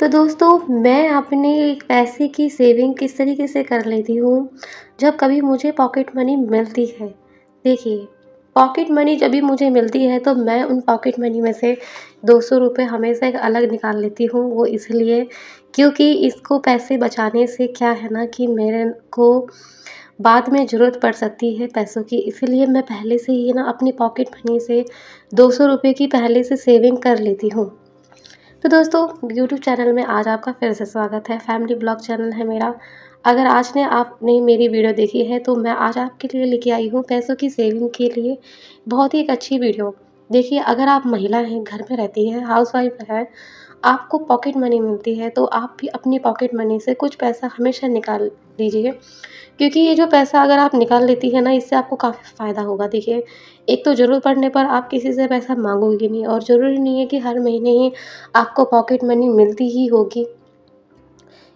तो दोस्तों, मैं अपने पैसे की सेविंग किस तरीके से कर लेती हूँ, जब कभी मुझे पॉकेट मनी मिलती है। देखिए, पॉकेट मनी जब भी मुझे मिलती है तो मैं उन पॉकेट मनी में से ₹200 हमेशा एक अलग निकाल लेती हूँ। वो इसलिए क्योंकि इसको पैसे बचाने से क्या है ना कि मेरे को बाद में ज़रूरत पड़ सकती है पैसों की, इसीलिए मैं पहले से ही ना अपनी पॉकेट मनी से ₹200 की पहले से सेविंग कर लेती हूँ। तो दोस्तों, यूट्यूब चैनल में आज आपका फिर से स्वागत है। फैमिली ब्लॉग चैनल है मेरा। अगर आज ने आपने मेरी वीडियो देखी है तो मैं आज आपके लिए लेके आई हूँ पैसों की सेविंग के लिए बहुत ही एक अच्छी वीडियो। देखिए, अगर आप महिला हैं, घर में रहती हैं, हाउसवाइफ है, आपको पॉकेट मनी मिलती है तो आप भी अपनी पॉकेट मनी से कुछ पैसा हमेशा निकाल दीजिए। क्योंकि ये जो पैसा अगर आप निकाल लेती हैं ना, इससे आपको काफ़ी फ़ायदा होगा। देखिए, एक तो ज़रूरत पड़ने पर आप किसी से पैसा माँगोगे नहीं और ज़रूरी नहीं है कि हर महीने ही आपको पॉकेट मनी मिलती ही होगी,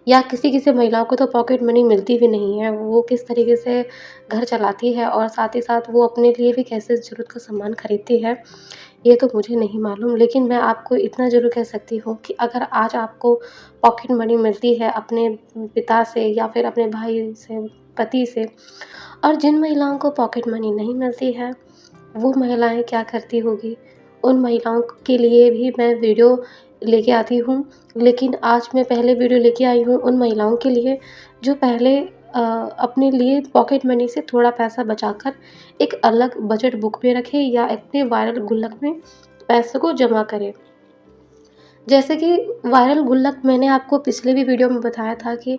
या किसी-किसी महिलाओं को तो पॉकेट मनी मिलती भी नहीं है। वो किस तरीके से घर चलाती है और साथ ही साथ वो अपने लिए भी कैसे ज़रूरत का सामान खरीदती है, ये तो मुझे नहीं मालूम। लेकिन मैं आपको इतना ज़रूर कह सकती हूँ कि अगर आज आपको पॉकेट मनी मिलती है अपने पिता से या फिर अपने भाई से, पति से, और जिन महिलाओं को पॉकेट मनी नहीं मिलती है, वो महिलाएँ क्या करती होंगी, उन महिलाओं के लिए भी मैं वीडियो लेके आती हूँ। लेकिन आज मैं पहले वीडियो लेके आई हूँ उन महिलाओं के लिए जो पहले अपने लिए पॉकेट मनी से थोड़ा पैसा बचाकर एक अलग बजट बुक में रखें या अपने वायरल गुल्लक में पैसों को जमा करें। जैसे कि वायरल गुल्लक मैंने आपको पिछले भी वीडियो में बताया था कि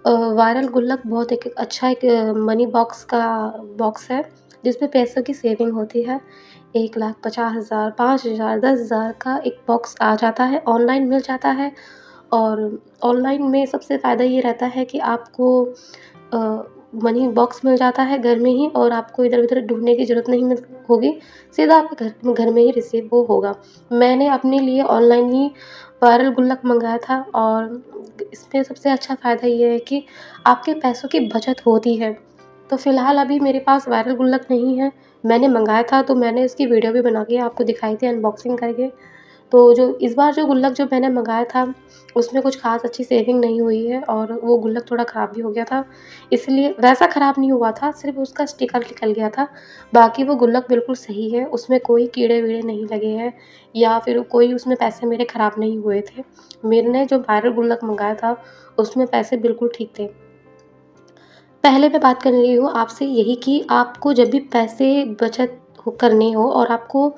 वायरल गुल्लक बहुत एक अच्छा एक मनी बॉक्स का बॉक्स है, जिसमें पैसों की सेविंग होती है। 1,50,000, 5,000, 10,000 का एक बॉक्स आ जाता है, ऑनलाइन मिल जाता है। और ऑनलाइन में सबसे फ़ायदा ये रहता है कि आपको अ, मनी बॉक्स मिल जाता है घर में ही और आपको इधर-उधर ढूँढने की ज़रूरत नहीं मिल होगी, सीधा आपके घर में ही रिसीव वो होगा। मैंने अपने लिए ऑनलाइन ही वायरल गुल्लक मँगाया था और इसमें सबसे अच्छा फ़ायदा ये है कि आपके पैसों की बचत होती है। तो फ़िलहाल अभी मेरे पास वायरल गुल्लक नहीं है, मैंने मँगाया था तो मैंने इसकी वीडियो भी बना के आपको दिखाई थी अनबॉक्सिंग करके। तो जो इस बार जो गुल्लक जो मैंने मँगाया था, उसमें कुछ ख़ास अच्छी सेविंग नहीं हुई है और वो गुल्लक थोड़ा ख़राब भी हो गया था। इसलिए वैसा ख़राब नहीं हुआ था, सिर्फ़ उसका स्टिकर निकल गया था। बाकी वो गुल्लक बिल्कुल सही है, उसमें कोई कीड़े-वीड़े नहीं लगे हैं या फिर कोई उसमें पैसे मेरे ख़राब नहीं हुए थे। मैंने जो वायरल गुल्लक मँगाया था, उसमें पैसे बिल्कुल ठीक थे। पहले मैं बात कर रही हूँ आपसे यही कि आपको जब भी पैसे बचत हो करने हो और आपको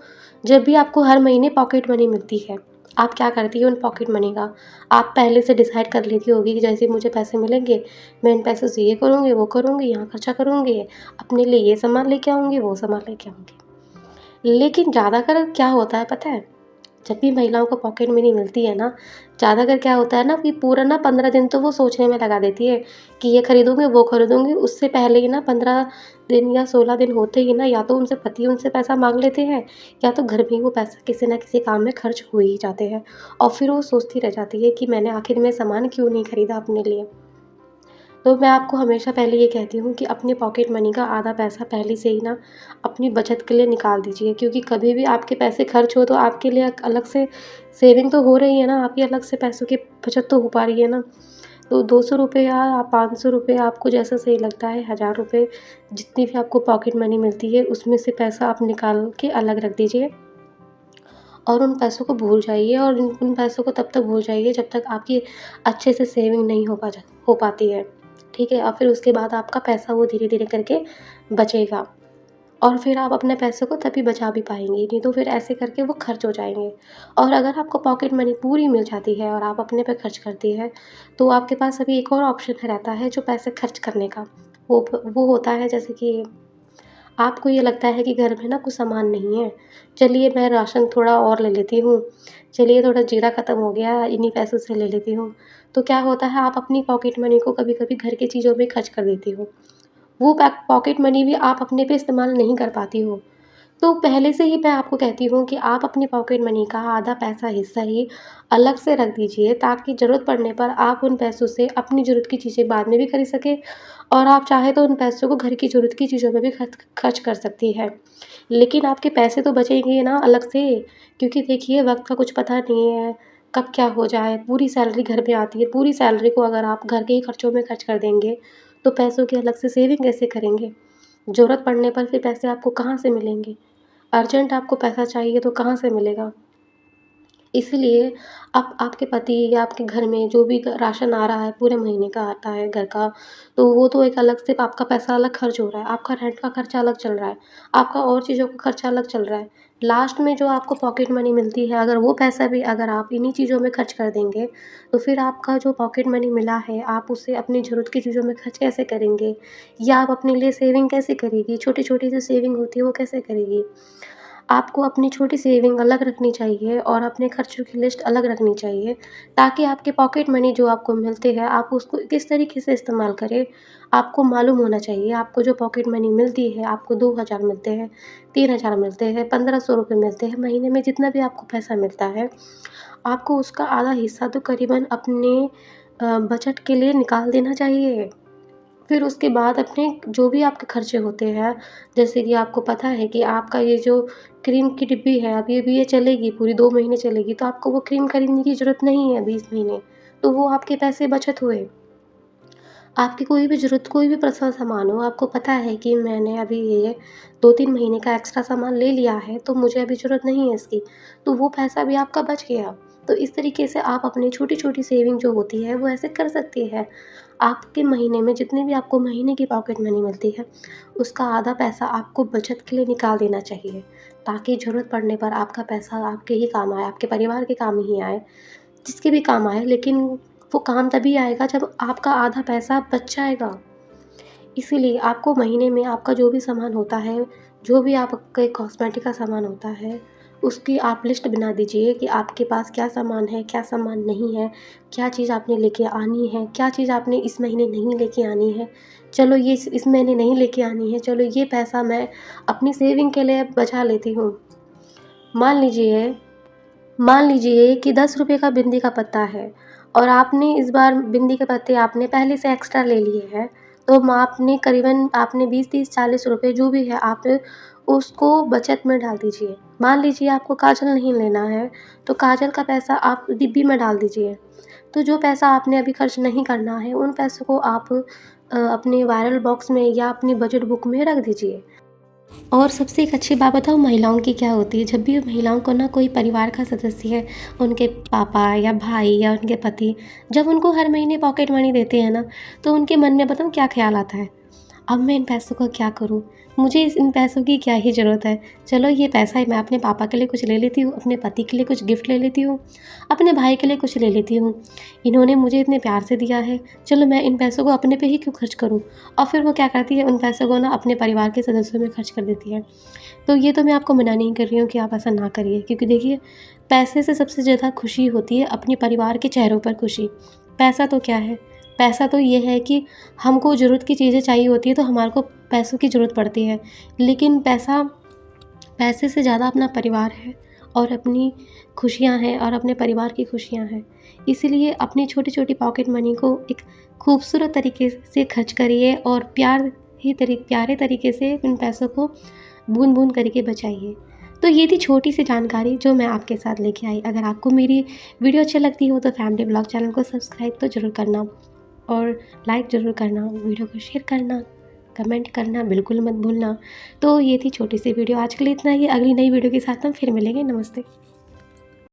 जब भी आपको हर महीने पॉकेट मनी मिलती है, आप क्या करती हो उन पॉकेट मनी का? आप पहले से डिसाइड कर लेती होगी कि जैसे मुझे पैसे मिलेंगे, मैं इन पैसों से ये करूँगी, वो करूँगी, यहाँ खर्चा करूँगी, अपने लिए ये सामान लेके आऊँगी, वो सामान लेके आऊँगी। लेकिन ज़्यादातर क्या होता है पता है? जब भी महिलाओं को पॉकेट मनी मिलती है ना, ज़्यादातर क्या होता है ना कि पूरा ना 15 दिन तो वो सोचने में लगा देती है कि ये खरीदूँगी, वो खरीदूँगी। उससे पहले ही ना 15 दिन या 16 दिन होते ही ना या तो उनसे पति उनसे पैसा माँग लेते हैं या तो घर में ही वो पैसा किसी न किसी काम में खर्च हो ही जाते हैं। और फिर वो सोचती रह जाती है कि मैंने आखिर में सामान क्यों नहीं खरीदा अपने लिए। तो मैं आपको हमेशा पहले ये कहती हूँ कि अपने पॉकेट मनी का आधा पैसा पहले से ही ना अपनी बचत के लिए निकाल दीजिए, क्योंकि कभी भी आपके पैसे खर्च हो तो आपके लिए एक अलग से सेविंग तो हो रही है ना, आपकी अलग से पैसों की बचत तो हो पा रही है ना। तो ₹200 या ₹500 आपको जैसा सही लगता है, ₹1000 जितनी भी आपको पॉकेट मनी मिलती है उसमें से पैसा आप निकाल के अलग रख दीजिए और उन पैसों को भूल जाइए और उन पैसों को तब तक भूल जाइए जब तक आपकी अच्छे से सेविंग नहीं हो पाती है, ठीक है? और फिर उसके बाद आपका पैसा वो धीरे-धीरे करके बचेगा और फिर आप अपने पैसों को तभी बचा भी पाएँगी, नहीं तो फिर ऐसे करके वो खर्च हो जाएँगे। और अगर आपको पॉकेट मनी पूरी मिल जाती है और आप अपने पे खर्च करती हैं, तो आपके पास अभी एक और ऑप्शन रहता है जो पैसे खर्च करने का। वो होता है जैसे कि आपको ये लगता है कि घर में ना कुछ सामान नहीं है, चलिए मैं राशन थोड़ा और ले लेती हूँ, चलिए थोड़ा जीरा खत्म हो गया, इन्हीं पैसों से ले लेती हूँ। तो क्या होता है आप अपनी पॉकेट मनी को कभी-कभी घर की चीज़ों में खर्च कर देती हो। वो पॉकेट मनी भी आप अपने पे इस्तेमाल नहीं कर पाती हो। तो पहले से ही मैं आपको कहती हूँ कि आप अपनी पॉकेट मनी का आधा पैसा हिस्सा ही अलग से रख दीजिए, ताकि ज़रूरत पड़ने पर आप उन पैसों से अपनी ज़रूरत की चीज़ें बाद में भी खरीद सकें और आप चाहें तो उन पैसों को घर की ज़रूरत की चीज़ों में भी खर्च कर सकती हैं। लेकिन आपके पैसे तो बचेंगे ना अलग से, क्योंकि देखिए वक़्त का कुछ पता नहीं है, कब क्या हो जाए, पूरी सैलरी घर पे आती है, पूरी सैलरी को अगर आप घर के ही खर्चों में खर्च कर देंगे, तो पैसों की अलग से सेविंग कैसे करेंगे? ज़रूरत पड़ने पर फिर पैसे आपको कहाँ से मिलेंगे? अर्जेंट आपको पैसा चाहिए तो कहाँ से मिलेगा? इसीलिए आप आपके पति या आपके घर में जो भी राशन आ रहा है पूरे महीने का आता है घर का, तो वो तो एक अलग से आपका पैसा अलग खर्च हो रहा है, आपका रेंट का खर्चा अलग चल रहा है, आपका और चीज़ों का खर्चा अलग चल रहा है। लास्ट में जो आपको पॉकेट मनी मिलती है, अगर वो पैसा भी अगर आप इन्हीं चीज़ों में खर्च कर देंगे, तो फिर आपका जो पॉकेट मनी मिला है, आप उसे अपनी ज़रूरत की चीज़ों में खर्च कैसे करेंगे? या आप अपने लिए सेविंग कैसे करेंगी? छोटी-छोटी जो सेविंग होती है, वो कैसे करेगी? आपको अपनी छोटी सेविंग अलग रखनी चाहिए और अपने खर्चों की लिस्ट अलग रखनी चाहिए, ताकि आपके पॉकेट मनी जो आपको मिलते हैं, आप उसको किस तरीके से इस्तेमाल करें, आपको मालूम होना चाहिए। आपको जो पॉकेट मनी मिलती है, आपको 2000 मिलते हैं, 3000 मिलते हैं, 1500 रुपए मिलते हैं, महीने में जितना भी आपको पैसा मिलता है, आपको उसका आधा हिस्सा तो करीबन अपने बजट के लिए निकाल देना चाहिए। फिर उसके बाद अपने जो भी आपके खर्चे होते हैं, जैसे कि आपको पता है कि आपका ये जो क्रीम की डिब्बी है, अभी-अभी ये चलेगी, पूरी 2 महीने चलेगी, तो आपको वो क्रीम खरीदने की ज़रूरत नहीं है 20 महीने, तो वो आपके पैसे बचत हुए। आपकी कोई भी ज़रूरत कोई भी पर्सनल सामान हो, आपको पता है कि मैंने अभी ये 2-3 महीने का एक्स्ट्रा सामान ले लिया है, तो मुझे अभी ज़रूरत नहीं है इसकी, तो वो पैसा भी आपका बच गया। तो इस तरीके से आप अपनी छोटी-छोटी सेविंग जो होती है, वो ऐसे कर सकती है। आपके महीने में जितनी भी आपको महीने की पॉकेट मनी मिलती है, उसका आधा पैसा आपको बचत के लिए निकाल देना चाहिए, ताकि ज़रूरत पड़ने पर आपका पैसा आपके ही काम आए, आपके परिवार के काम ही आए, जिसके भी काम आए, लेकिन वो काम तभी आएगा जब आपका आधा पैसा बच जाएगा। इसीलिए आपको महीने में आपका जो भी सामान होता है, जो भी आपके कॉस्मेटिक का सामान होता है, उसकी आप लिस्ट बना दीजिए कि आपके पास क्या सामान है, क्या सामान नहीं है, क्या चीज़ आपने लेके आनी है, क्या चीज़ आपने इस महीने नहीं लेके आनी है। चलो ये इस महीने नहीं लेके आनी है, चलो ये पैसा मैं अपनी सेविंग के लिए बचा लेती हूँ। मान लीजिए मान लीजिए कि ₹10 का बिंदी का पत्ता है और आपने इस बार बिंदी के पत्ते आपने पहले से एक्स्ट्रा ले लिए हैं, तो आपने करीबन आपने 20, 30, ₹40 जो भी है आप उसको बचत में डाल दीजिए। मान लीजिए आपको काजल नहीं लेना है, तो काजल का पैसा आप डिब्बी में डाल दीजिए। तो जो पैसा आपने अभी खर्च नहीं करना है, उन पैसों को आप अपने वायरल बॉक्स में या अपनी बजट बुक में रख दीजिए। और सबसे एक अच्छी बात बताऊँ महिलाओं की क्या होती है, जब भी महिलाओं को ना कोई परिवार का सदस्य है, उनके पापा या भाई या उनके पति, जब उनको हर महीने पॉकेट मनी देते हैं ना, तो उनके मन में बताऊँ क्या ख़्याल आता है? अब मैं इन पैसों का क्या करूँ? मुझे इन पैसों की क्या ही ज़रूरत है? चलो ये पैसा है मैं अपने पापा के लिए कुछ ले लेती हूँ, अपने पति के लिए कुछ गिफ्ट ले लेती हूँ, अपने भाई के लिए कुछ ले लेती हूँ। इन्होंने मुझे इतने प्यार से दिया है, चलो मैं इन पैसों को अपने पे ही क्यों खर्च करूँ? और फिर वो क्या करती है उन पैसों को ना अपने परिवार के सदस्यों में खर्च कर देती है। तो ये तो मैं आपको मना नहीं कर रही हूँ कि आप ऐसा ना करिए, क्योंकि देखिए पैसे से सबसे ज़्यादा खुशी होती है अपने परिवार के चेहरों पर खुशी। पैसा तो क्या है? पैसा तो ये है कि हमको ज़रूरत की चीज़ें चाहिए होती है तो हमारे को पैसों की ज़रूरत पड़ती है। लेकिन पैसे से ज़्यादा अपना परिवार है और अपनी खुशियाँ हैं और अपने परिवार की खुशियाँ हैं। इसीलिए अपनी छोटी-छोटी पॉकेट मनी को एक खूबसूरत तरीके से खर्च करिए और प्यारे तरीके से इन पैसों को बूँद-बूँद करके बचाइए। तो ये थी छोटी-सी जानकारी जो मैं आपके साथ लेके आई। अगर आपको मेरी वीडियो अच्छी लगती हो तो फैमिली ब्लॉग चैनल को सब्सक्राइब तो ज़रूर करना और लाइक ज़रूर करना, वीडियो को शेयर करना, कमेंट करना बिल्कुल मत भूलना। तो ये थी छोटी-सी वीडियो, आज के लिए इतना ही। अगली नई वीडियो के साथ हम फिर मिलेंगे। नमस्ते।